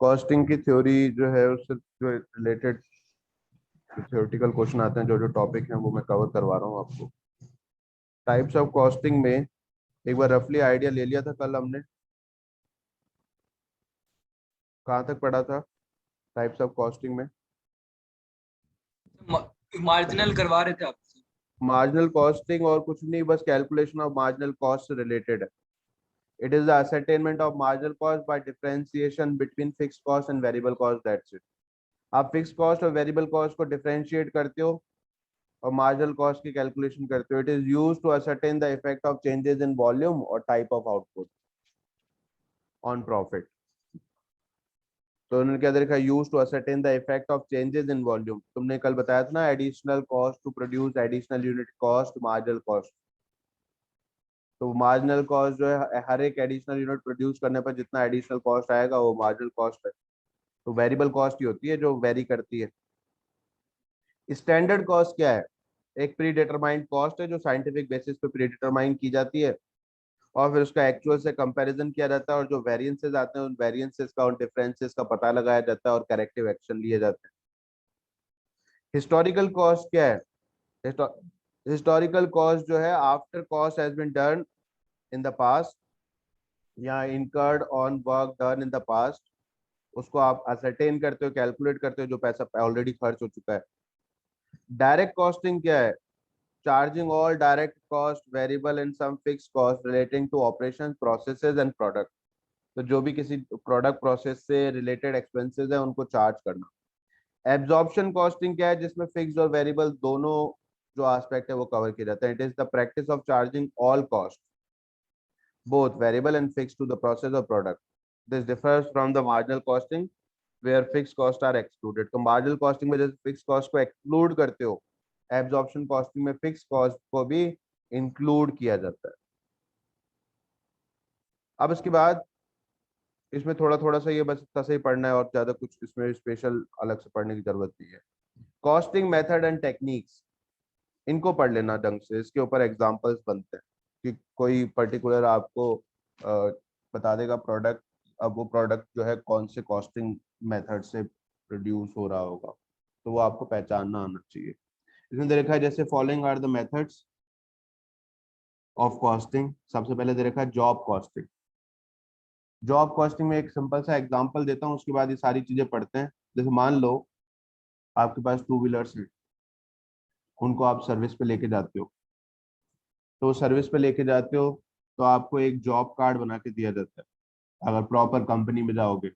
Costing की theory जो है उससे जो रिलेटेड थ्योरेटिकल क्वेश्चन आते हैं, जो जो टॉपिक हैं वो मैं कवर करवा रहा हूँ आपको। टाइप्स ऑफ कॉस्टिंग में एक बार रफली आइडिया ले लिया था कल हमने, कहाँ तक पढ़ा था टाइप्स ऑफ कॉस्टिंग में? मार्जिनल करवा रहे थे आप। मार्जिनल कॉस्टिंग और कुछ नहीं, बस कैलकुलेशन ऑफ मार्जिनल कॉस्ट से रिलेटेड है। It is the ascertainment of marginal cost by differentiation between fixed cost and variable cost, that's it। आप फिक्स कॉस्ट और वेरिएबल कॉस्ट को डिफरेंशिएट करते हो और मार्जिनल कॉस्ट की कैलकुलेशन करते हो। It is used to ascertain the effect of changes in volume और type of output on profit। तो उन्होंने क्या देखा, use to ascertain the effect of changes in volume। तुमने कल बताया था ना, additional cost to produce additional unit cost, marginal cost. तो मार्जिनल कॉस्ट जो है हर एक एडिशनल यूनिट प्रोड्यूस करने पर जितना एडिशनल कॉस्ट आएगा वो मार्जिनल कॉस्ट है। तो वेरिएबल कॉस्ट ही होती है जो वेरी करती है। स्टैंडर्ड कॉस्ट क्या है? एक प्री डिटरमाइंड कॉस्ट है जो साइंटिफिक बेसिस पे प्री डिटरमाइन की जाती है और फिर उसका एक्चुअल से कंपैरिजन किया जाता है, और जो वेरिएंसेस आते हैं उन वेरिएंसेस का, उन डिफरेंसेस का पता लगाया जाता है और करेक्टिव एक्शन लिए जाते हैं। हिस्टोरिकल कॉस्ट क्या है? हिस्टोरिकल कॉस्ट जो है after cost has been done in the past या incurred on work done in the past, उसको आप असरटेन करते हो, कैलकुलेट करते हो जो पैसा ऑलरेडी खर्च हो चुका है। डायरेक्ट कॉस्टिंग क्या है? Charging all direct cost variable and some fix cost relating to operation processes and product. तो जो भी किसी प्रोडक्ट प्रोसेस से रिलेटेड एक्सपेंसेस है उनको चार्ज करना। एब्जॉर्प्शन कॉस्टिंग क्या है? जिसमें फिक्स और वेरिएबल दोनों जो एस्पेक्ट है वो कवर किया जाता है। It is the practice of charging all cost both variable and fixed to the process or product। This differs from the marginal costing where fixed costs are excluded। तो marginal costing में जैसे fixed cost को exclude करते हो, absorption costing में fixed cost को भी include किया जाता है। अब इसके बाद इसमें थोड़ा थोड़ा सा ये बस इतना से ही पढ़ना है और ज्यादा कुछ इसमें स्पेशल अलग से पढ़ने की जरूरत नहीं है। कॉस्टिंग मेथड एंड टेक्निक्स, इनको पढ़ लेना ढंग से, इसके ऊपर एग्जांपल्स बनते हैं कि कोई पर्टिकुलर आपको बता देगा प्रोडक्ट, अब वो प्रोडक्ट जो है कौन से कॉस्टिंग मेथड से प्रोड्यूस हो रहा होगा, तो वो आपको पहचानना आना चाहिए। इसमें दे रखा है जैसे following are the methods of costing. सबसे पहले दे रखा है जॉब कॉस्टिंग। जॉब कॉस्टिंग में एक सिंपल सा एग्जांपल देता हूँ, उसके बाद ये सारी चीजें पढ़ते हैं। जैसे मान लो आपके पास टू व्हीलर्स हैं, उनको आप सर्विस पे लेके जाते हो। तो सर्विस पे लेके जाते हो तो आपको एक जॉब कार्ड बना के दिया जाता है। अगर प्रॉपर कंपनी में जाओगे,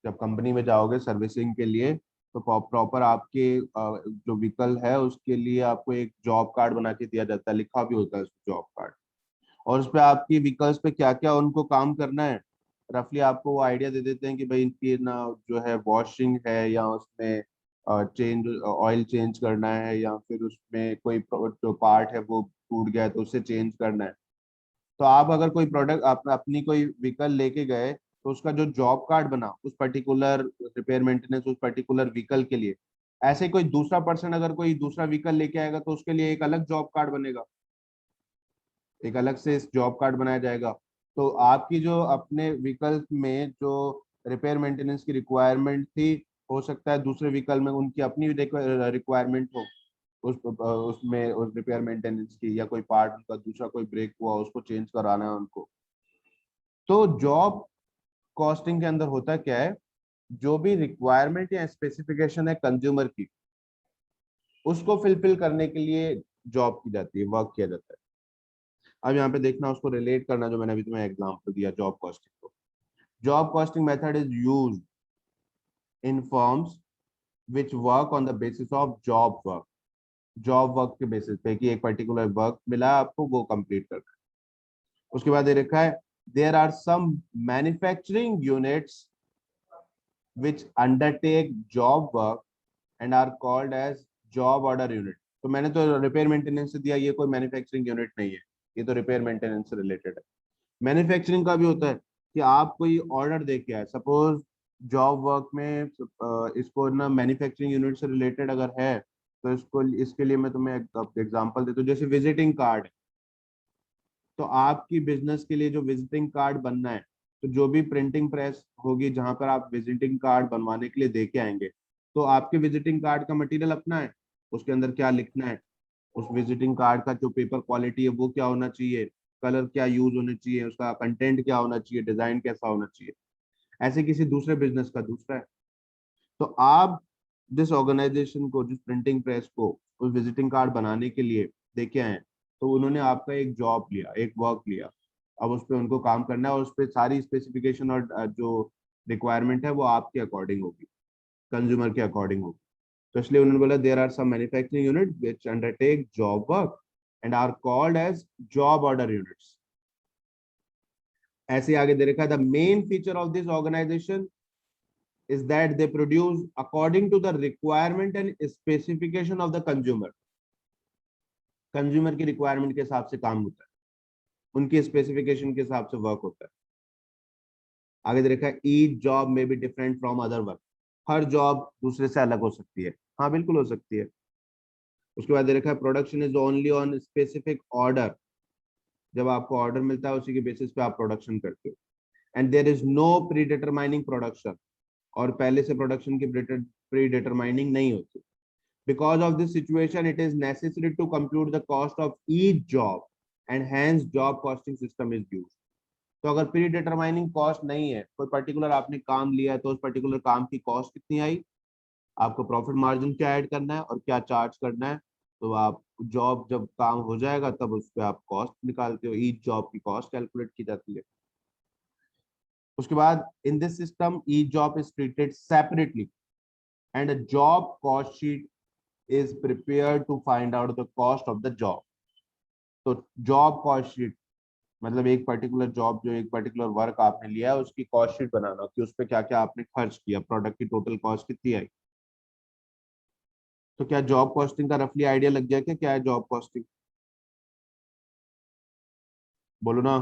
जब कंपनी में जाओगे सर्विसिंग के लिए, तो प्रॉपर आपके जो व्हीकल है उसके लिए आपको एक जॉब कार्ड बना के दिया जाता है, लिखा भी होता है उस जॉब कार्ड। और उस पर आपकी व्हीकल्स पे क्या क्या उनको काम करना है रफली आपको वो आइडिया दे देते हैं कि भाई इनकी ना जो है वॉशिंग है, या उसमें चेंज ऑयल चेंज करना है, या फिर उसमें कोई जो पार्ट है वो टूट गया है तो उसे चेंज करना है। तो आप अगर कोई प्रोडक्ट अपनी कोई व्हीकल लेके गए तो उसका जो जॉब कार्ड बना उस पर्टिकुलर रिपेयर मेंटेनेंस उस पर्टिकुलर व्हीकल के लिए, ऐसे कोई दूसरा पर्सन अगर कोई दूसरा व्हीकल लेके आएगा तो उसके लिए एक अलग जॉब कार्ड बनेगा, एक अलग से इस जॉब कार्ड बनाया जाएगा। तो आपकी जो अपने व्हीकल में जो रिपेयर मेंटेनेंस की रिक्वायरमेंट थी, हो सकता है दूसरे व्हीकल में उनकी अपनी रिक्वायरमेंट हो उसमें उस रिपेयर मेंटेनेंस की, या कोई पार्ट उनका दूसरा कोई ब्रेक हुआ उसको चेंज कराना है उनको। तो जॉब कॉस्टिंग के अंदर होता क्या है, जो भी रिक्वायरमेंट या स्पेसिफिकेशन है कंज्यूमर की, उसको फिलफिल करने के लिए जॉब की जाती है, वर्क किया जाता है। अब यहाँ पे देखना, उसको रिलेट करना, जो मैंने अभी तुम्हें एग्जांपल दिया जॉब कॉस्टिंग को। Job costing method is used in firms which work on the basis of job work. Job work के बेसिस पे कि एक पर्टिकुलर वर्क मिला आपको, वो कंप्लीट करना है। उसके बाद ये लिखा है there are some manufacturing units which undertake job work and are called as job order unit. तो मैंने तो रिपेयर मेंटेनेंस से दिया, ये कोई मैन्युफैक्चरिंग यूनिट नहीं है, ये तो रिपेयर मेंटेनेंस से रिलेटेड है। मैन्युफैक्चरिंग का भी होता है कि आप कोई ऑर्डर दे के आए, सपोज जॉब वर्क में इसको ना मैन्युफैक्चरिंग यूनिट से रिलेटेड अगर है तो इसको इसके लिए मैं तुम्हें एग्जांपल देता हूँ। जैसे विजिटिंग कार्ड, तो आपकी बिजनेस के लिए जो विजिटिंग कार्ड बनना है तो जो भी प्रिंटिंग प्रेस होगी जहां पर आप विजिटिंग कार्ड बनवाने के लिए दे के आएंगे, तो आपके विजिटिंग कार्ड का मटेरियल अपना है, उसके अंदर क्या लिखना है, उस विजिटिंग कार्ड का जो पेपर क्वालिटी है वो क्या होना चाहिए, कलर क्या यूज होने चाहिए, उसका कंटेंट क्या होना चाहिए, डिजाइन कैसा होना चाहिए, ऐसे किसी दूसरे बिजनेस का दूसरा है। तो आप जिस ऑर्गेनाइजेशन को, जिस प्रिंटिंग प्रेस को उस विजिटिंग कार्ड बनाने के लिए देके आए, तो उन्होंने आपका एक जॉब लिया, एक वर्क लिया। अब उस पर उनको काम करना है और उस पर सारी स्पेसिफिकेशन और जो रिक्वायरमेंट है वो आपके अकॉर्डिंग होगी, कंज्यूमर के अकॉर्डिंग होगी। तो इसलिए उन्होंने बोला there are some manufacturing unit which undertake job work and are called as job order units. ऐसे आगे दे रखा है the main feature of this organization is that they produce according to the requirement and specification of the consumer. Consumer की requirement के हिसाब से काम होता है, उनकी स्पेसिफिकेशन के हिसाब से वर्क होता है। आगे दे रखा है ईच जॉब में be different from other work. Her job दूसरे से अलग हो सकती है, हाँ बिल्कुल हो सकती है। उसके बाद दे रखा है production is only on specific order. जब आपको ऑर्डर मिलता है उसी के बेसिस पे आप प्रोडक्शन करते हो। And there is no pre determining production, और पहले से प्रोडक्शन की प्री डिटरमाइनिंग नहीं होती। Because of this situation, it is necessary to compute the cost of each job and hence job costing system is used. तो अगर pre determining cost नहीं है, कोई पर्टिकुलर आपने काम लिया है, तो उस पर्टिकुलर काम की कॉस्ट कितनी आई, आपको प्रॉफिट मार्जिन क्या ऐड करना है और क्या चार्ज करना है, तो आप जॉब जब काम हो जाएगा तब उस पर आप कॉस्ट निकालते हो, ईच जॉब की कॉस्ट कैलकुलेट की जाती है। उसके बाद in this system each job is treated separately and a job cost sheet is prepared to find out the cost of the job. तो जॉब कॉस्ट शीट मतलब एक पर्टिकुलर जॉब, जो एक पर्टिकुलर वर्क आपने लिया है उसकी कॉस्ट शीट बनाना कि उस पर क्या क्या आपने खर्च किया, प्रोडक्ट की टोटल कॉस्ट कितनी आई। तो क्या जॉब कॉस्टिंग का रफली आइडिया लग गया क्या है जॉब कॉस्टिंग? बोलो ना।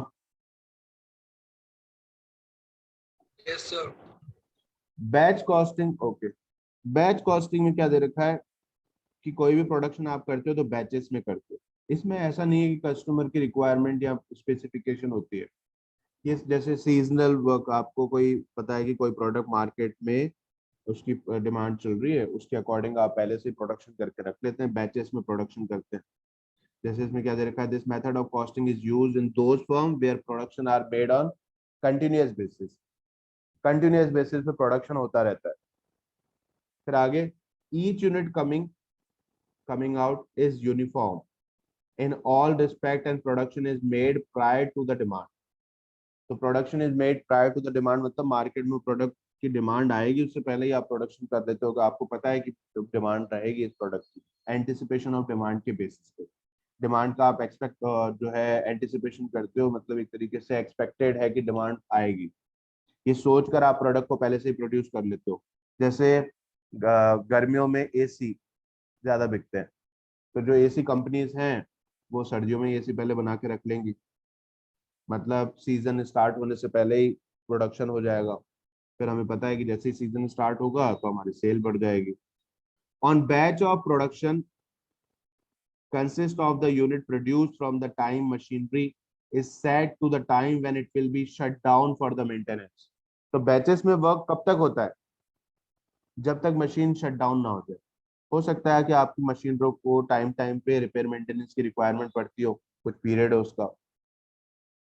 Yes sir. Batch costing, okay. Batch costing में क्या दे रखा है कि कोई भी प्रोडक्शन आप करते हो तो बैचेस में करते हो। इसमें ऐसा नहीं है कि कस्टमर की रिक्वायरमेंट या स्पेसिफिकेशन होती है। ये जैसे सीजनल वर्क, आपको कोई पता है कि कोई प्रोडक्ट मार्केट में उसकी डिमांड चल रही है, उसके अकॉर्डिंग आप पहले से प्रोडक्शन करके रख लेते हैं, बैचेस में प्रोडक्शन करते हैं। जैसे इसमें क्या दे रखा है, this method of costing is used in those firm where production are made on continuous basis. Continuous basis पे प्रोडक्शन होता रहता है। फिर आगे each unit coming out is uniform in all respect and production is made prior to the demand. तो production is made prior to the demand मतलब market में product की डिमांड आएगी उससे पहले ही आप प्रोडक्शन कर देते हो, आपको पता है कि डिमांड रहेगी इस प्रोडक्ट की, एंटिसिपेशन ऑफ डिमांड के बेसिस पे। डिमांड का आप एक्सपेक्ट जो है एंटिसिपेशन करते हो, मतलब एक तरीके से एक्सपेक्टेड है कि डिमांड आएगी, ये सोच कर आप प्रोडक्ट को पहले से ही प्रोड्यूस कर लेते हो। जैसे गर्मियों में एसी ज्यादा बिकते हैं, तो जो एसी कंपनीज हैं वो सर्दियों में एसी पहले बना के रख लेंगी, मतलब सीजन स्टार्ट होने से पहले ही प्रोडक्शन हो जाएगा। फिर हमें पता है कि जैसे ही सीजन स्टार्ट होगा तो हमारी सेल बढ़ जाएगी। On batch of production consist of the unit produced from the time machinery is set to the time when it will be shut down for the maintenance। तो बैचेस में work कब तक होता है? जब तक मशीन शट डाउन ना हो जाए। हो सकता है कि आपकी मशीन को टाइम टाइम पे रिपेयर मेंटेनेंस की रिक्वायरमेंट पड़ती हो, कुछ पीरियड है उसका।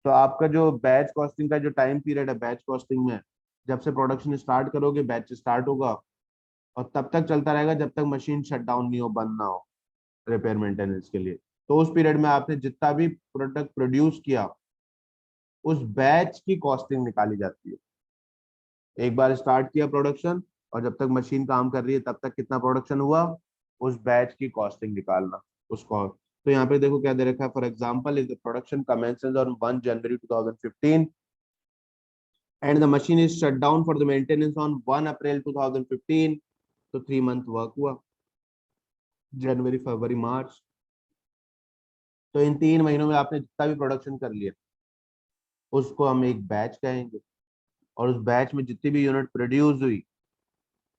तो आपका जो बैच कॉस्टिंग का जो टाइम पीरियड है बैच कॉस्टिंग में, जब से प्रोडक्शन स्टार्ट करोगे बैच स्टार्ट होगा और तब तक चलता रहेगा जब तक मशीन शट डाउन नहीं हो, बंद ना हो रिपेयर मेंटेनेंस के लिए। तो उस पीरियड में आपने जितना भी प्रोडक्ट प्रोड्यूस किया उस बैच की कॉस्टिंग निकाली जाती है। एक बार स्टार्ट किया प्रोडक्शन और जब तक मशीन काम कर रही है तब तक कितना प्रोडक्शन हुआ, उस बैच की कॉस्टिंग निकालना उसको। तो यहाँ पे देखो क्या दे रखा है, for example if the production commences on 1 January 2015 and the machine is shut down for the maintenance on 1 अप्रैल 2015, तो 3 मंथ वर्क हुआ, जनवरी फरवरी मार्च। तो इन 3 महीनों में आपने जितना भी प्रोडक्शन कर लिया उसको हम एक बैच कहेंगे, और उस बैच में जितनी भी यूनिट प्रोड्यूस हुई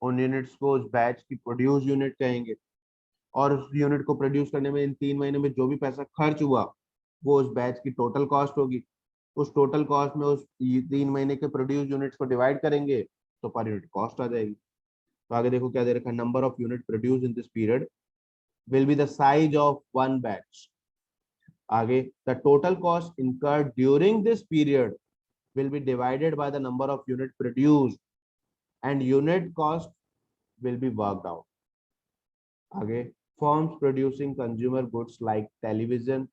उन यूनिट्स को उस बैच की प्रोड्यूस यूनिट कहेंगे। और उस यूनिट को प्रोड्यूस करने में इन 3 महीने में जो भी पैसा खर्च हुआ वो उस बैच की टोटल कॉस्ट होगी। उस टोटल कॉस्ट में उस 3 महीने के प्रोड्यूस यूनिट्स को डिवाइड करेंगे तो पर यूनिट कॉस्ट आ जाएगी। तो आगे देखो क्या दे रखा है, number of unit produce in this period will be the size of one batch. आगे the total cost incurred during this period will be divided by the number of unit produced and unit cost will be worked out. आगे firms producing consumer goods like television,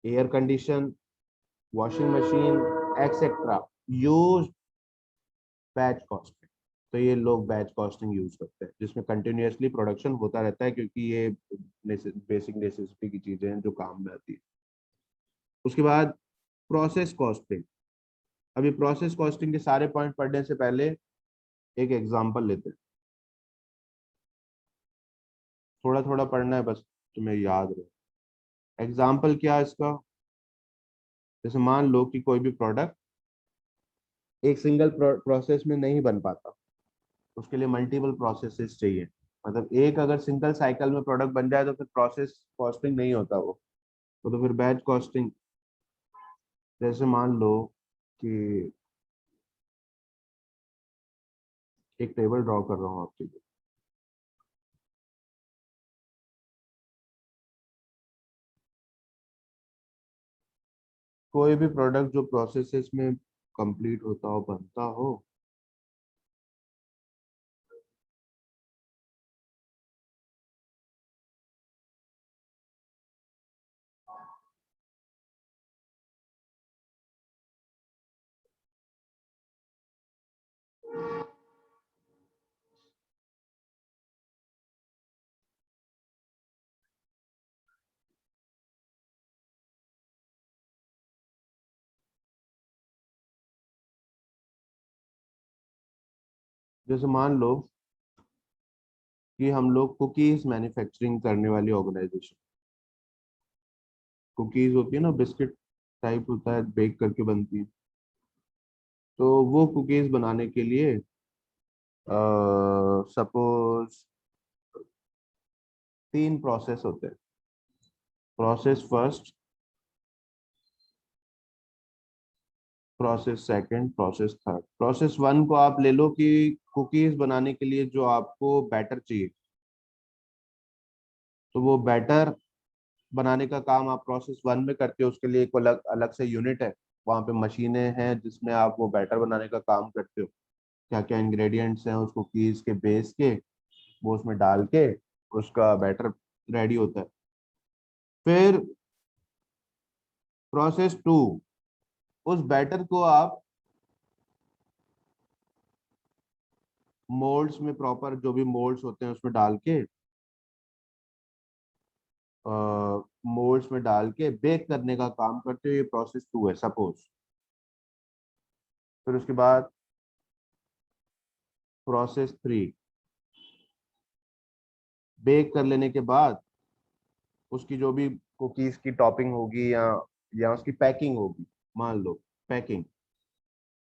air condition, washing machine, etc. use batch costing। तो ये लोग batch costing use करते हैं जिसमें continuously production होता रहता है क्योंकि ये बेसिक नेसेसिटी की चीजें हैं जो काम में आती है। उसके बाद प्रोसेस कॉस्टिंग। अभी प्रोसेस कॉस्टिंग के सारे पॉइंट पढ़ने से पहले एक एग्जांपल लेते हैं, थोड़ा थोड़ा पढ़ना है बस तुम्हें याद रहे। एग्जाम्पल क्या है इसका, जैसे मान लो कि कोई भी प्रोडक्ट एक सिंगल प्रोसेस में नहीं बन पाता, उसके लिए मल्टीपल प्रोसेसेस चाहिए। मतलब एक अगर सिंगल साइकिल में प्रोडक्ट बन जाए तो फिर प्रोसेस कॉस्टिंग नहीं होता वो, तो फिर बैच कॉस्टिंग। जैसे मान लो कि एक टेबल ड्रॉ कर रहा हूँ आपके लिए, कोई भी प्रोडक्ट जो प्रोसेसेस में कंप्लीट होता हो, बनता हो, जैसे मान लो कि हम लोग कुकीज मैन्युफैक्चरिंग करने वाली ऑर्गेनाइजेशन, कुकीज होती है ना, बिस्किट टाइप होता है, बेक करके बनती है। तो वो कुकीज बनाने के लिए सपोज 3 प्रोसेस होते हैं। Process first, process second, process third. Process one को आप ले लो कि कुकीज बनाने के लिए जो आपको बैटर चाहिए, तो वो बैटर बनाने का काम आप प्रोसेस वन में करते हो। उसके लिए एक अलग अलग से यूनिट है, वहाँ पे मशीनें हैं जिसमें आप वो बैटर बनाने का काम करते हो। क्या क्या इंग्रेडिएंट्स हैं उस कुकीज के बेस के, वो उसमें डाल के उसका बैटर रेडी होता है। फिर प्रोसेस टू, उस बैटर को आप मोल्ड्स में, प्रॉपर जो भी मोल्ड्स होते हैं उसमें डाल के, मोल्ड्स में डाल के बेक करने का काम करते हो। ये प्रोसेस टू है सपोज। फिर उसके बाद प्रोसेस थ्री, बेक कर लेने के बाद उसकी जो भी कुकीज की टॉपिंग होगी या उसकी पैकिंग होगी, मान लो पैकिंग,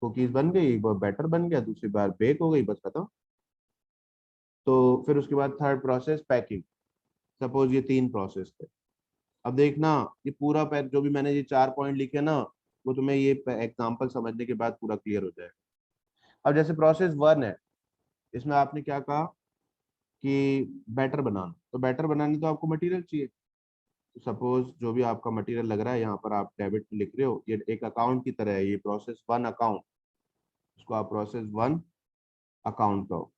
कुकीज बन गई, वो बैटर बन गया, दूसरी बार बेक हो गई, बस खत्म। तो फिर उसके बाद थर्ड प्रोसेस पैकिंग। सपोज ये 3 प्रोसेस थे। अब देखना, ये पूरा जो भी मैंने ये 4 पॉइंट लिखे ना, वो तुम्हें ये एग्जांपल समझने के बाद पूरा क्लियर हो जाएगा। अब जैसे प्रोसेस वन है, इसमें आपने क्या कहा कि बैटर बनाना, तो बैटर बनाने तो आपको मटेरियल चाहिए। तो सपोज जो भी आपका मटेरियल लग रहा है, यहाँ पर आप डेबिट में लिख रहे हो, ये एक अकाउंट की तरह है, ये प्रोसेस वन अकाउंट, इसको आप प्रोसेस वन अकाउंट कहो।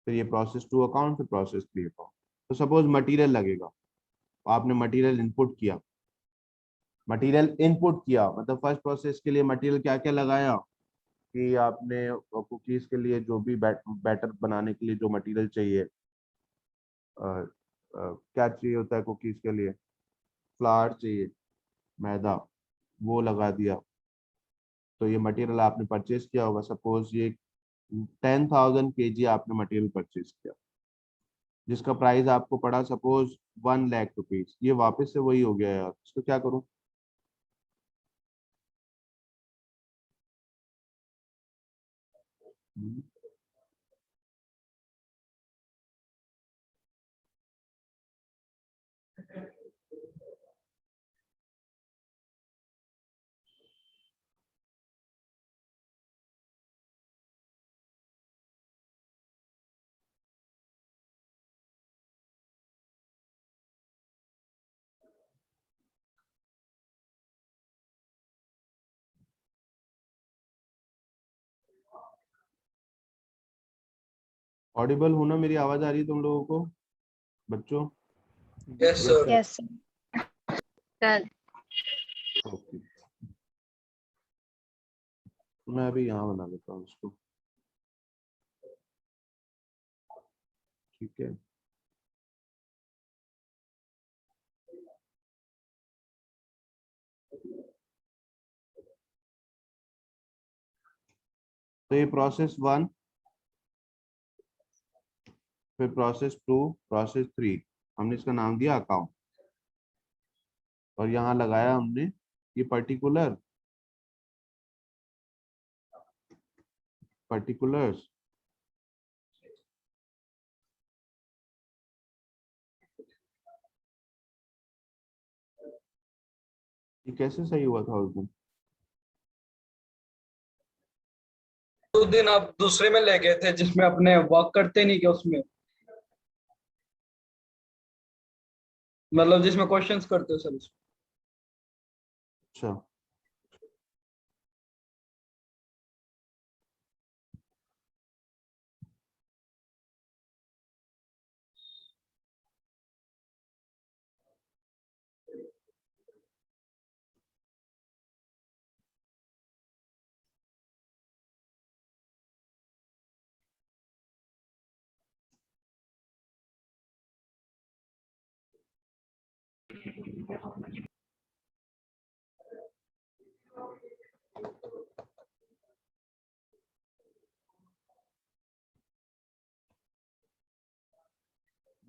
फिर ये प्रोसेस टू अकाउंट, फिर प्रोसेस थ्री अकाउंट। तो सपोज मटेरियल लगेगा, आपने मटेरियल इनपुट किया, मटेरियल इनपुट किया मतलब फर्स्ट प्रोसेस के लिए मटेरियल क्या क्या लगाया कि आपने कुकीज के लिए जो भी बैटर बनाने के लिए जो मटेरियल चाहिए, क्या चाहिए होता है कुकीज के लिए, फ्लावर चाहिए, मैदा, वो लगा दिया। तो ये मटेरियल आपने परचेज किया होगा, सपोज ये 10,000 kg आपने मटेरियल परचेज किया, जिसका प्राइस आपको पड़ा सपोज 1 लाख रुपीज। ये वापस से वही हो गया यार, इसको क्या करूं। ऑडिबल हूं ना? मेरी आवाज आ रही है तुम लोगों को बच्चों? Yes, sir. Yes, sir. Okay, मैं अभी यहाँ बना लेता हूँ इसको, ठीक है। तो ये प्रोसेस 1, फिर प्रोसेस 2, प्रोसेस 3, हमने इसका नाम दिया अकाउंट, और यहाँ लगाया हमने ये पर्टिकुलर्स। ये कैसे सही हुआ था उस दिन? उस दिन आप दूसरे में ले गए थे जिसमें अपने वर्क करते नहीं के उसमें, मतलब जिसमें क्वेश्चंस करते हो सर उसमें। अच्छा,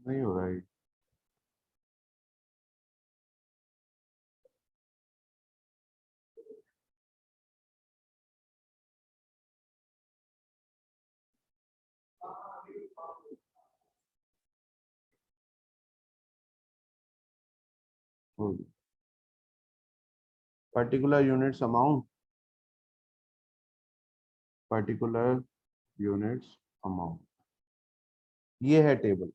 नहीं हो रहा है। Particular units amount, particular units amount, ये है टेबल।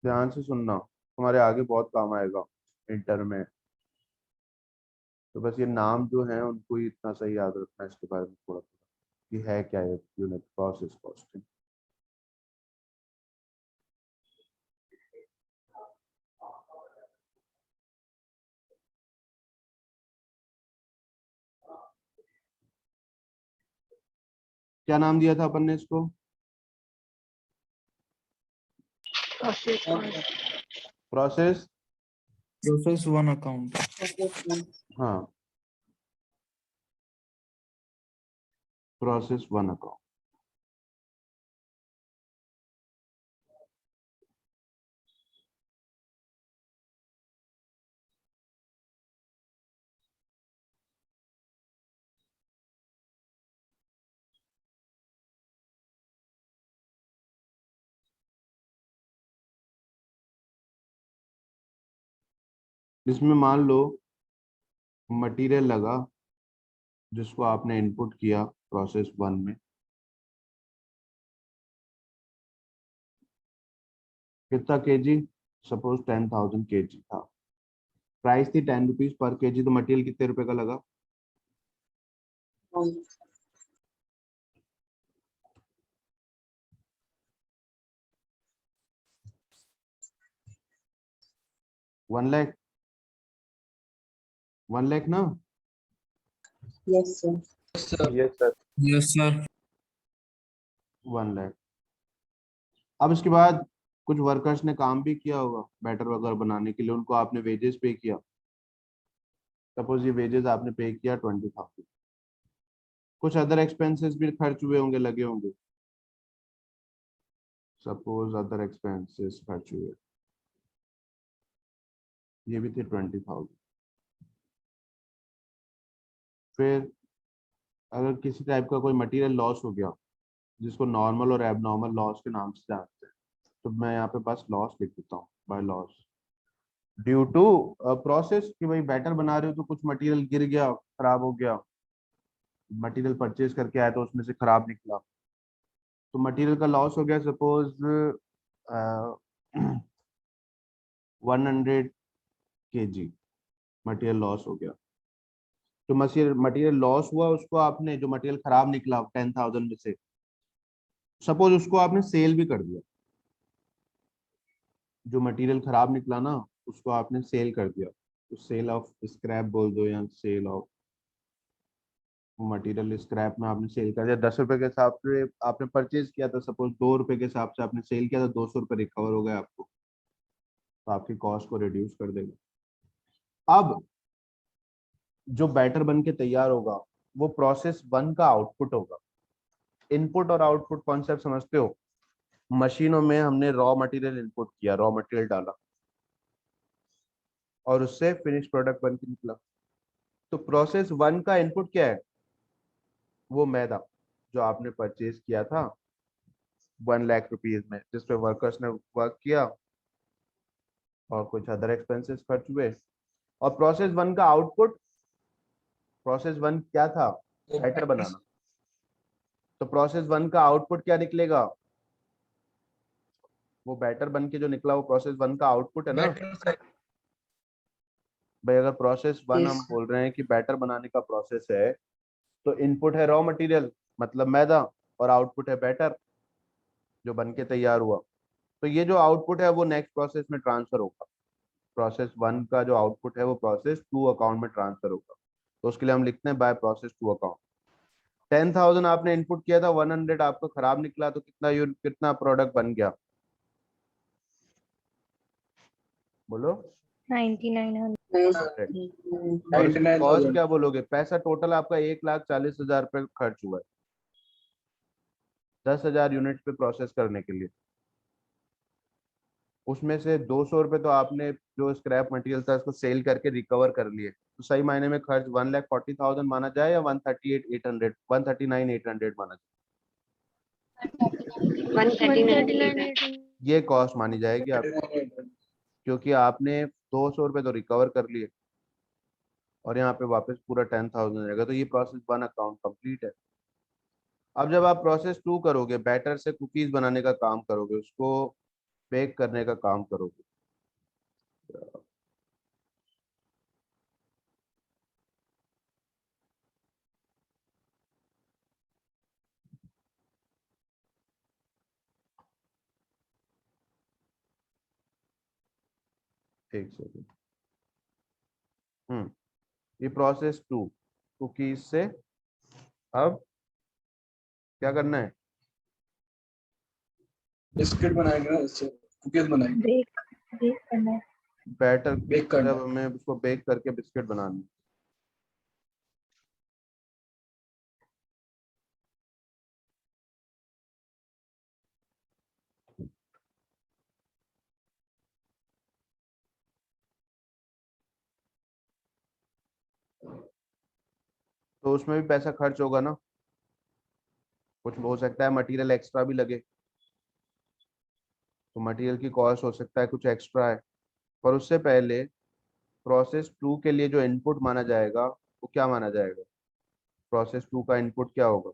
ध्यान से सुनना, तुम्हारे आगे बहुत काम आएगा इंटर में। तो बस ये नाम जो है उनको ही इतना सही याद रखना है, इसके बारे में थोड़ा थोड़ा कि है क्या ये यूनिट प्रोसेस कॉस्टिंग। क्या नाम दिया था अपन ने इसको? Process one. Process, Process one account. Process one. हाँ, प्रोसेस 1 अकाउंट। इसमें मान लो मटेरियल लगा जिसको आपने इनपुट किया प्रोसेस 1 में, कितना केजी? सपोज 10,000 केजी था, प्राइस थी 10 रुपीज पर केजी, तो मटेरियल कितने रुपए का लगा? One. 1 लाख, 1 लाख ना? Yes, sir. Yes, sir. Yes, sir. Yes, sir. 1 lakh. अब इसके बाद कुछ वर्कर्स ने काम भी किया होगा बैटर वगैरह बनाने के लिए, उनको आपने वेजेस पे किया। सपोज ये वेजेस आपने पे किया 20,000। कुछ अदर एक्सपेंसेस भी खर्च हुए होंगे, लगे होंगे। सपोज अदर एक्सपेंसेस खर्च हुए, ये भी थे 20,000। फिर अगर किसी टाइप का कोई मटेरियल लॉस हो गया, जिसको नॉर्मल और एबनॉर्मल लॉस के नाम से जानते हैं, तो मैं यहाँ पे बस लॉस लिख देता हूँ, by loss due to process, कि भाई बैटर बना रहे हो तो कुछ मटेरियल गिर गया, खराब हो गया, मटेरियल परचेज करके आया तो उसमें से खराब निकला, तो मटेरियल का लॉस हो गया। सपोज 100 केजी मटेरियल लॉस हो गया, तो मटेरियल लॉस हुआ, उसको आपने जो मटेरियल खराब निकला 10,000 में से, सपोज उसको आपने सेल भी कर दिया, जो मटेरियल खराब निकला ना उसको आपने सेल कर दिया, तो सेल ऑफ स्क्रैप बोल दो या सेल ऑफ मटेरियल स्क्रैप में आपने सेल कर दिया। 10 रुपए के हिसाब से आपने परचेज किया था, सपोज 2 रुपए के हिसाब से आपने सेल किया था, 200 रुपये रिकवर हो गए आपको, तो आपकी कॉस्ट को रिड्यूस कर देगा। अब जो बैटर बन के तैयार होगा वो प्रोसेस 1 का आउटपुट होगा। इनपुट और आउटपुट कॉन्सेप्ट समझते हो? मशीनों में हमने रॉ मटेरियल इनपुट किया, रॉ मटेरियल डाला और उससे फिनिश प्रोडक्ट बन के निकला। तो प्रोसेस 1 का इनपुट क्या है? वो मैदा जो आपने परचेज किया था 1 लाख रुपीज में, जिसपे वर्कर्स ने वर्क किया और कुछ अदर एक्सपेंसेस खर्च हुए। और प्रोसेस 1 का आउटपुट, प्रोसेस 1 क्या था? बैटर बनाना। तो प्रोसेस 1 का आउटपुट क्या निकलेगा? वो बैटर बन के जो निकला वो प्रोसेस 1 का आउटपुट है ना बैटर भाई। अगर प्रोसेस 1 Yes. हम बोल रहे हैं कि बैटर बनाने का प्रोसेस है, तो इनपुट है रॉ मटेरियल मतलब मैदा, और आउटपुट है बैटर जो बन के तैयार हुआ। तो ये जो आउटपुट है वो नेक्स्ट प्रोसेस में ट्रांसफर होगा। प्रोसेस 1 का जो आउटपुट है वो प्रोसेस 2 अकाउंट में ट्रांसफर होगा। तो उसके लिए हम लिखते हैं बाय प्रोसेस 2 अकाउंट। 10,000 आपने इनपुट किया था, 100 आपका खराब निकला, तो कितना यूनिट, कितना प्रोडक्ट बन गया? बोलो। 9900. 100। और इसकी कॉस्ट क्या बोलोगे? पैसा टोटल आपका 1,40,000 रुपये खर्च हुआ है 10,000 यूनिट पे प्रोसेस करने के लिए। उसमें से 200 रुपये तो आपने जो स्क्रैप मटेरियल था उसको सेल करके रिकवर कर लिए। तो सही मायने में खर्च 1,40,000 माना जाए या 138,800, 139,800 माना जाए? 139. ये कॉस्ट मानी जाएगी आप, क्योंकि आपने 200 रुपये तो रिकवर कर लिए और यहाँ पे वापस पूरा 10,000 रहेगा। तो ये प्रोसेस 1 अकाउंट कंप्लीट है। अब जब आप प्रोसेस 2 करोगे, बैटर से कुकीज बनाने का काम करोगे, उसको बेक करने का काम करोगे। एक सेकेंड। ये प्रोसेस 2 कुकीज से अब क्या करना है? बिस्किट बनाएंगे ना, इससे कुकीज बनाएंगे। बेक करना है. बैटर बेक करना जब हमें उसको बेक करके बिस्किट बनानी है। तो उसमें भी पैसा खर्च होगा ना, कुछ हो सकता है मटेरियल एक्स्ट्रा भी लगे, तो मटेरियल की कॉस्ट हो सकता है कुछ एक्स्ट्रा है। पर उससे पहले प्रोसेस 2 के लिए जो इनपुट माना जाएगा वो क्या माना जाएगा? प्रोसेस 2 का इनपुट क्या होगा?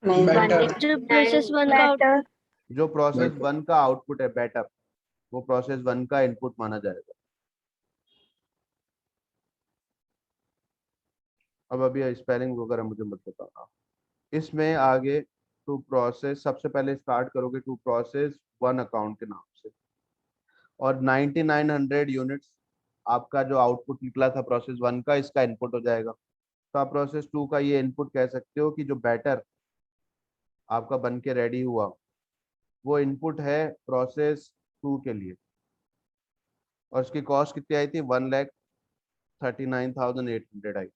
बैटर जो प्रोसेस 1 का आउटपुट. जो प्रोसेस बैटर 1 का आउटपुट है बैटर, वो प्रोसेस 1 का इनपुट माना जाएगा। अब अभी स्पेलिंग वगैरह मुझे मत बताना। इसमें आगे टू प्रोसेस, सबसे पहले स्टार्ट करोगे टू प्रोसेस 1 अकाउंट के नाम से, और 9900 यूनिट्स आपका जो आउटपुट निकला था प्रोसेस 1 का, इसका इनपुट हो जाएगा। तो आप प्रोसेस 2 का ये इनपुट कह सकते हो कि जो बैटर आपका बन के रेडी हुआ वो इनपुट है प्रोसेस 2 के लिए। और उसकी कॉस्ट कितनी आई थी? 1,39,800 आई।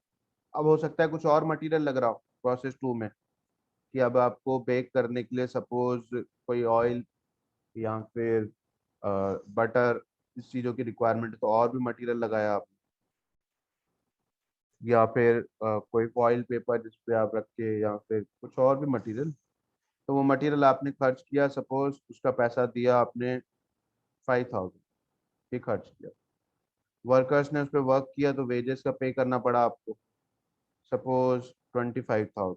अब हो सकता है कुछ और मटेरियल लग रहा हो प्रोसेस 2 में, कि अब आपको बेक करने के लिए सपोज कोई ऑयल या फिर बटर, इस चीज़ों की रिक्वायरमेंट है, तो और भी मटेरियल लगाया आप, या फिर कोई फॉइल पेपर जिस पे आप रख के, या फिर कुछ और भी मटेरियल। तो वो मटेरियल आपने खर्च किया, सपोज उसका पैसा दिया आपने 5,000 ही खर्च किया। वर्कर्स ने उस पर वर्क किया तो वेजेस का पे करना पड़ा आपको, सपोज 25,000।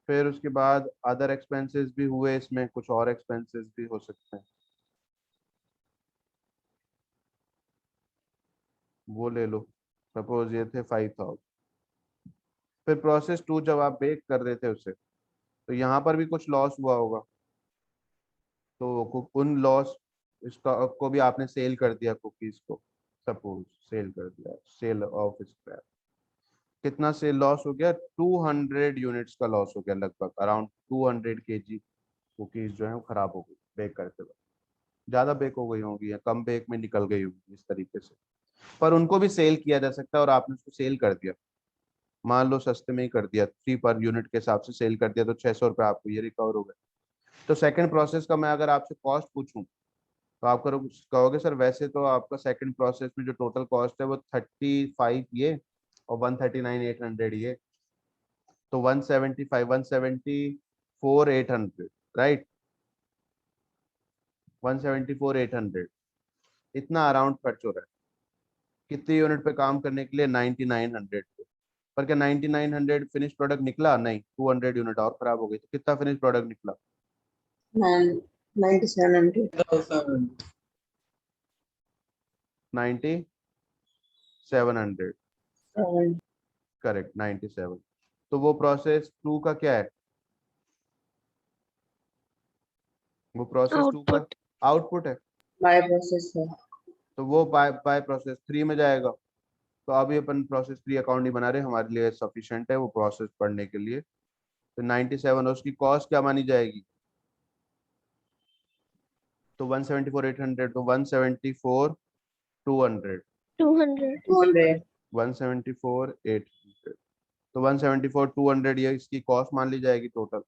फिर उसके बाद अदर एक्सपेंसेस भी हुए, इसमें कुछ और एक्सपेंसेस भी हो सकते हैं, वो ले लो। सपोज ये थे 5,000। फिर प्रोसेस 2 जब आप बेक कर रहे थे उसे, तो यहाँ पर भी कुछ लॉस हुआ होगा, तो उन लॉस इसका को भी आपने सेल कर दिया कुकीज को, सपोज सेल कर दिया, सेल ऑफ स्क्रैप। कितना सेल लॉस हो गया? 200 यूनिट्स का लॉस हो गया, लगभग अराउंड 200 केजी कुकीज जो है वो खराब हो गई बेक करते वक्त। ज्यादा बेक हो गई होंगी या कम बेक में निकल गई होंगी इस तरीके से, पर उनको भी सेल किया जा सकता है और आपने उसको सेल कर दिया, मान लो सस्ते में ही कर दिया, 3 पर यूनिट के हिसाब से सेल कर दिया, तो 600 रुपये आपको ये रिकवर हो गए। तो सेकंड प्रोसेस का मैं अगर आपसे कॉस्ट पूछूं, तो आप कहोगे सर वैसे तो आपका सेकंड प्रोसेस में जो टोटल कॉस्ट है वो 35 ये और 139,800 ये, तो 175 174,800, राइट, 174,800 इतना अराउंड खर्च हो रहा है कितने यूनिट पे काम करने के लिए? 9900 पे। पर क्या 9900 फिनिश प्रोडक्ट निकला? नहीं, 200 यूनिट और खराब हो गई, तो कितना फिनिश प्रोडक्ट निकला? 9700. 9700, करेक्ट, 97। तो वो प्रोसेस 2 का क्या है? वो प्रोसेस 2 का Output. आउटपुट है, Bioprocessor. तो वो बाय प्रोसेस 3 में जाएगा। तो अभी अपन प्रोसेस 3 अकाउंट नहीं बना रहे, हमारे लिए सफिशिएंट है वो प्रोसेस पढ़ने के लिए। तो 97 उसकी कॉस्ट क्या मानी जाएगी? तो 174,800, तो 174,200, 200. 200. 174,800, तो 174,200 ये इसकी कॉस्ट मान ली जाएगी टोटल।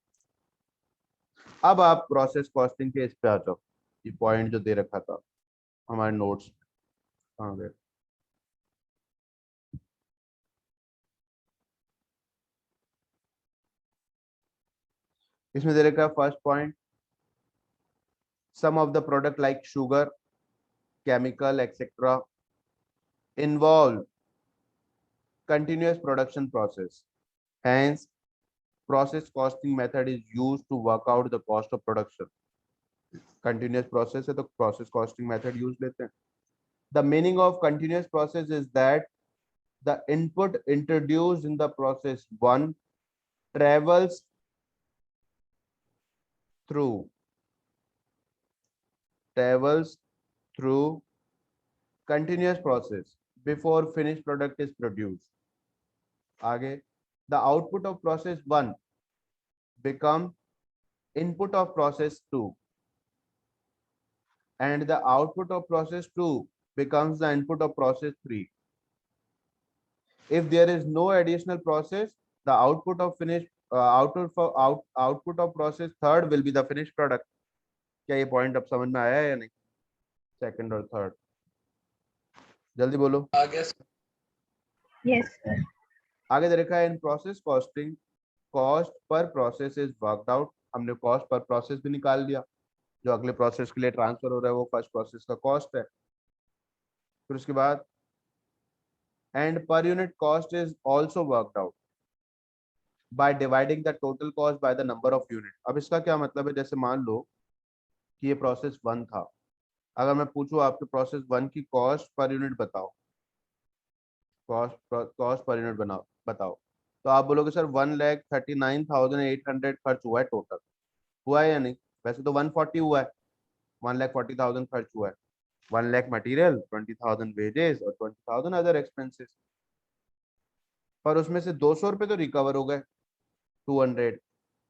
अब आप प्रोसेस कॉस्टिंग के इस पे आ जाओ, ये पॉइंट जो दे रखा था हमारे नोट्स कहाँ गए? इसमें दे रखा है first point, some of the product like sugar, chemical, etc. involve continuous production process. Hence, process costing method is used to work out the cost of production. Continuous process है तो process costing method use लेते हैं. The meaning of continuous process is that the input introduced in the process 1 travels through continuous process before finished product is produced. आगे, the output of process 1 become input of process 2 and the output of process 2 becomes the input of process 3. If there is no additional process, the output of output of process third will be the finished product. क्या ये point अब समझ में आया है या नहीं? Second और थर्ड जल्दी बोलो। आगे Yes, sir. आगे दे रखा है इन process costing cost per process is worked out. हमने कॉस्ट पर प्रोसेस भी निकाल दिया, जो अगले प्रोसेस के लिए ट्रांसफर हो रहा है वो फर्स्ट प्रोसेस का कॉस्ट है। फिर उसके बाद and per unit cost is also worked out by dividing the total cost by the number of unit. अब इसका क्या मतलब है? जैसे मान लो कि ये प्रोसेस 1 था, अगर मैं पूछूं आपके प्रोसेस 1 की कॉस्ट पर यूनिट बताओ, कॉस्ट पर यूनिट बताओ, तो आप बोलोगे सर 1,39,800 खर्च हुआ है टोटल। हुआ है या नहीं? वैसे तो 140 हुआ है, 1,40,000 खर्च हुआ है, 1 लाख मटेरियल, 20,000 वेजेस और 20,000 अदर एक्सपेंसेस, पर उसमें से 200 रुपये तो रिकवर हो गए 200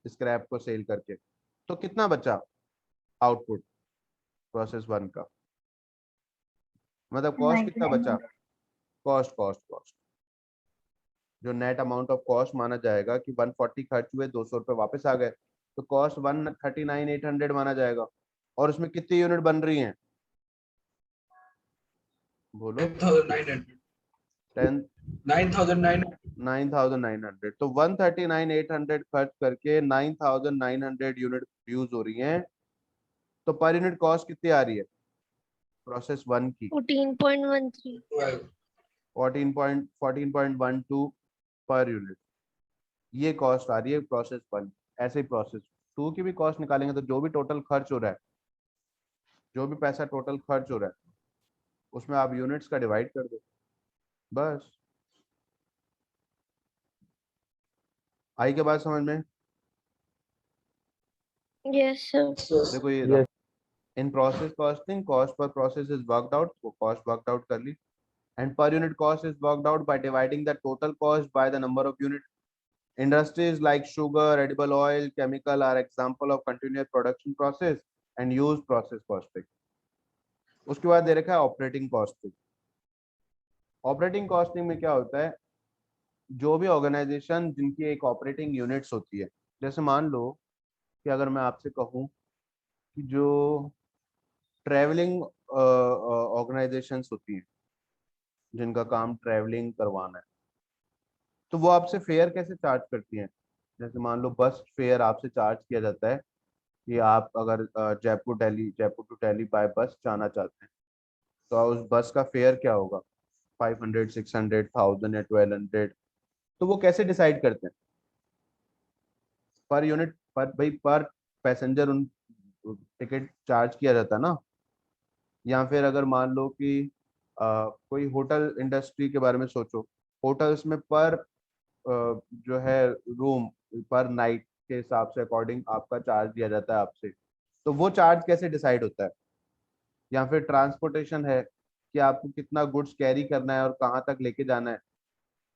स्क्रैप को सेल करके। तो कितना बचा आउटपुट प्रोसेस 1 का? मतलब कॉस्ट कितना बचा? 9900. कॉस्ट कॉस्ट कॉस्ट जो नेट अमाउंट ऑफ कॉस्ट माना जाएगा कि 140 खर्च हुए, 200 रुपये वापस आ गए, तो कॉस्ट 139,800 माना जाएगा। और उसमें कितनी यूनिट बन रही हैं? बोलो। 9,900 10 9,900 9,900, तो 139,800 खर्च करके 9,900 यूनिट यूज हो रही हैं, तो पर यूनिट कॉस्ट कितनी आ रही है प्रोसेस 1 की? 14.13. 14.12 पर यूनिट ये कॉस्ट आ रही है प्रोसेस 1। ऐसे ही प्रोसेस 2 की भी कॉस्ट निकालेंगे तो जो भी टोटल खर्च हो रहा है, जो भी पैसा टोटल खर्च हो रहा है, उसमें आप यूनिट्स का डिवाइड कर दो, बस। आई के बाद समझ में? Yes, sir. देखो ये in process costing cost per process is worked out, वो कॉस्ट वर्कड आउट कर ली, and per unit cost is worked out by dividing the total cost by the number of unit. Industries like sugar, edible oil, chemical are example of continuous production process and use process costing. उसके बाद दे रखा है operating costing. Operating costing में क्या होता है, जो भी ऑर्गेनाइजेशन जिनकी एक ऑपरेटिंग यूनिट्स होती है, जैसे मान लो कि अगर मैं आपसे कहूँ कि जो ट्रैवलिंग ऑर्गेनाइजेशंस होती हैं जिनका काम ट्रैवलिंग करवाना है, तो वो आपसे फेयर कैसे चार्ज करती हैं. जैसे मान लो बस फेयर आपसे चार्ज किया जाता है कि आप अगर जयपुर टू दिल्ली बाय बस जाना चाहते हैं, तो उस बस का फेयर क्या होगा, 500, 600, 1000 या 1200. तो वो कैसे डिसाइड करते हैं, पर यूनिट पर भाई पर पैसेंजर उन टिकट चार्ज किया जाता है ना. या फिर अगर मान लो कि कोई होटल इंडस्ट्री के बारे में सोचो, होटल्स में पर जो है रूम पर नाइट के हिसाब से अकॉर्डिंग आपका चार्ज दिया जाता है आपसे. तो वो चार्ज कैसे डिसाइड होता है. या फिर ट्रांसपोर्टेशन है कि आपको कितना गुड्स कैरी करना है और कहाँ तक लेके जाना है,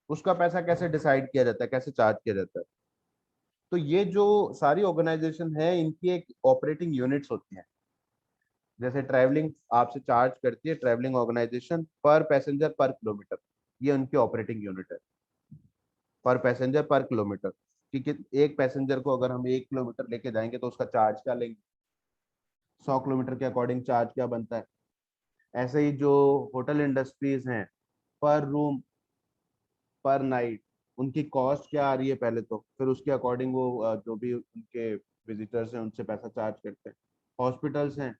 उसका पैसा कैसे डिसाइड किया जाता है, कैसे चार्ज किया जाता है. तो ये जो सारी ऑर्गेनाइजेशन है इनकी एक ऑपरेटिंग यूनिट्स होती हैं. जैसे ट्रैवलिंग आपसे चार्ज करती है ट्रैवलिंग ऑर्गेनाइजेशन पर पैसेंजर पर किलोमीटर, ये उनकी ऑपरेटिंग यूनिट है, पर पैसेंजर पर किलोमीटर. कि एक पैसेंजर को अगर हम 1 किलोमीटर लेके जाएंगे तो उसका चार्ज क्या लेंगे, 100 किलोमीटर के अकॉर्डिंग चार्ज क्या बनता है. ऐसे ही जो होटल इंडस्ट्रीज हैं, पर रूम पर नाइट उनकी कॉस्ट क्या आ रही है पहले, तो फिर उसके अकॉर्डिंग वो जो भी उनके विजिटर्स हैं उनसे पैसा चार्ज करते हैं. हॉस्पिटल्स हैं,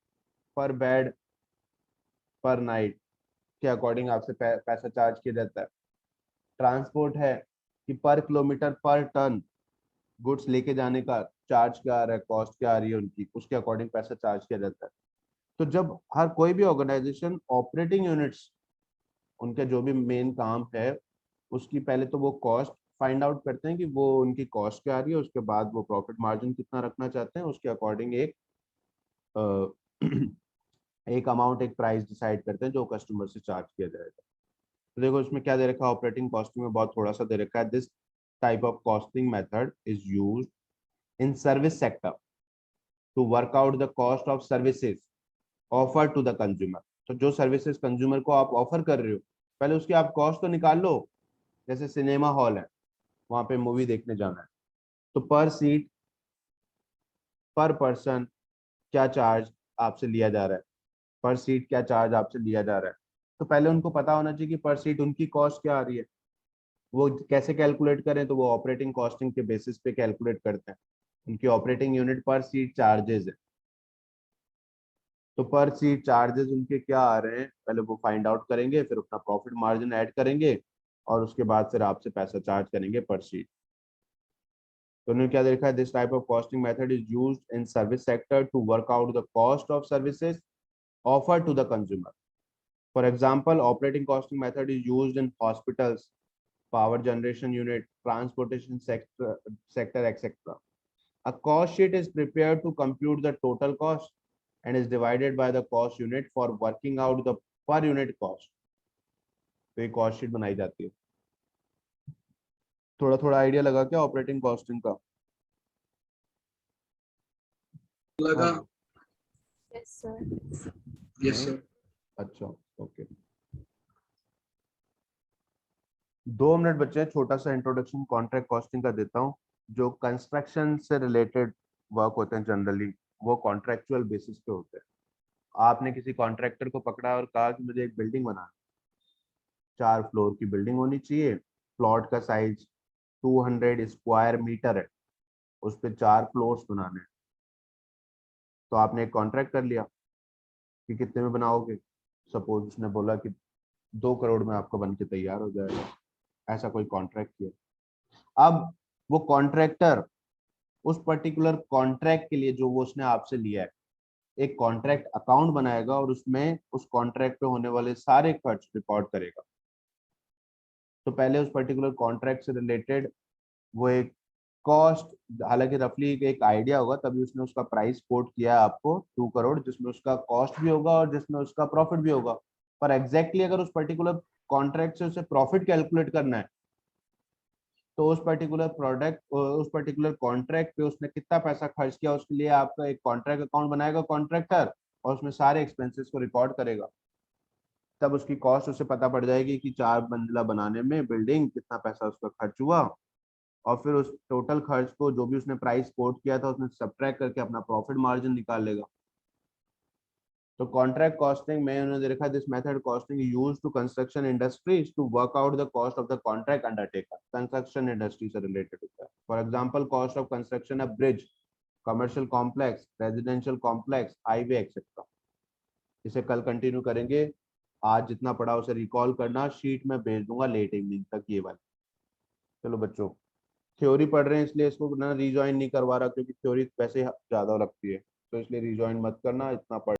पर बेड पर नाइट के अकॉर्डिंग आपसे पैसा चार्ज किया जाता है. ट्रांसपोर्ट है कि पर किलोमीटर पर टन गुड्स लेके जाने का चार्ज क्या आ रहा है, कॉस्ट क्या आ रही है उनकी, उसके अकॉर्डिंग पैसा चार्ज किया जाता है. तो जब हर कोई भी ऑर्गेनाइजेशन ऑपरेटिंग यूनिट्स उनका जो भी मेन काम है उसकी पहले तो वो कॉस्ट फाइंड आउट करते हैं कि वो उनकी कॉस्ट क्या आ रही है, उसके बाद वो प्रॉफिट मार्जिन कितना रखना चाहते हैं, उसके अकॉर्डिंग एक एक अमाउंट एक प्राइस डिसाइड करते हैं जो कस्टमर से चार्ज किया जाएगा. तो देखो इसमें क्या दे रखा है, ऑपरेटिंग कॉस्टिंग में बहुत थोड़ा सा दे रखा है. This type of costing method is used in service sector to work out the cost of services offer to the consumer. तो जो सर्विसेज कंज्यूमर को आप ऑफर कर रहे हो, पहले उसकी आप कॉस्ट तो निकाल लो. जैसे सिनेमा हॉल है, वहां पे मूवी देखने जाना है, तो पर सीट पर पर्सन क्या चार्ज आपसे लिया जा रहा है, पर सीट क्या चार्ज आपसे लिया जा रहा है. तो पहले उनको पता होना चाहिए कि पर सीट उनकी कॉस्ट क्या आ रही है. वो कैसे कैलकुलेट करें, तो वो ऑपरेटिंग कॉस्टिंग के बेसिस पे कैलकुलेट करते हैं. उनकी ऑपरेटिंग यूनिट पर सीट चार्जेस है, तो पर सीट चार्जेस उनके क्या आ रहे हैं पहले वो फाइंड आउट करेंगे, फिर अपना प्रॉफिट मार्जिन ऐड करेंगे और उसके बाद फिर आपसे पैसा चार्ज करेंगे पर सीट. तो उन्होंने क्या देखा है, this type of costing method is used in service sector to work out the cost of services offer to the consumer. For example operating costing method is used in hospitals, power generation unit, transportation sector, etc. A cost sheet is prepared to compute the total cost and is divided by the cost unit for working out the per unit cost. तो ये cost sheet बनाई जाती है. थोड़ा थोड़ा idea लगा क्या operating costing का? लगा. Yes, sir. Yes sir. अच्छा ओके. 2 मिनट बचे हैं, छोटा सा इंट्रोडक्शन कॉन्ट्रैक्ट कॉस्टिंग का देता हूँ. जो कंस्ट्रक्शन से रिलेटेड वर्क होते हैं जनरली वो कॉन्ट्रेक्चुअल बेसिस पे होते हैं. आपने किसी कॉन्ट्रैक्टर को पकड़ा और कहा कि मुझे एक बिल्डिंग बनाना, 4 फ्लोर की बिल्डिंग होनी चाहिए, प्लॉट का साइज 200 स्क्वायर मीटर है, उस पर 4 फ्लोर्स बनाने हैं. तो आपने एक कॉन्ट्रैक्ट कर लिया कि कितने में बनाओगे. सपोज उसने बोला कि 2 करोड़ में आपका बन के तैयार हो जाएगा, ऐसा कोई कॉन्ट्रैक्ट किया. अब वो कॉन्ट्रैक्टर उस पर्टिकुलर कॉन्ट्रैक्ट के लिए जो वो उसने आपसे लिया है एक कॉन्ट्रैक्ट अकाउंट बनाएगा और उसमें उस कॉन्ट्रैक्ट पे होने वाले सारे खर्च रिकॉर्ड करेगा. तो पहले उस पर्टिकुलर कॉन्ट्रैक्ट से रिलेटेड वो एक कॉस्ट, हालांकि रफली एक आइडिया होगा, तभी उसने उसका प्राइस कोट किया है आपको 2 करोड़, जिसमें उसका कॉस्ट भी होगा और जिसमें उसका प्रॉफिट भी होगा। पर एग्जैक्टली अगर उस पर्टिकुलर कॉन्ट्रैक्ट से उसे प्रॉफिट कैलकुलेट करना है तो उस पर्टिकुलर प्रोडक्ट, उस पर्टिकुलर कॉन्ट्रैक्ट पे उसने कितना पैसा खर्च किया, उसके लिए आपका एक कॉन्ट्रैक्ट अकाउंट बनाएगा कॉन्ट्रैक्टर, और उसमें सारे एक्सपेंसेस को रिकॉर्ड करेगा। तब उसकी कॉस्ट उसे पता पड़ जाएगी कि 4 मंजिला बनाने में बिल्डिंग कितना पैसा उसका खर्च हुआ, और फिर उस टोटल खर्च को जो भी उसने प्राइस कोट किया था उसमें सब्ट्रैक्ट करके अपना प्रॉफिट मार्जिन निकाल लेगा। तो कॉन्ट्रैक्ट कॉस्टिंग में उन्होंने देखा, this method costing used to construction industries to work out the cost of the contract undertaken. Construction industry से रिलेटेड होता है। For example cost of construction a bridge, commercial complex, residential complex, highway etcetera. इसे कल continue करेंगे। आज जितना पढ़ा उसे रिकॉल करना, शीट में भेज दूंगा लेट इवनिंग तक ये वाली। चलो बच्चों, थ्योरी पढ़ रहे हैं इसलिए इसको ना रिजॉइन नहीं करवा रहा, क्योंकि थ्योरी वैसे ज्यादा लगती है, तो इसलिए रिजॉइन मत करना, इतना पढ़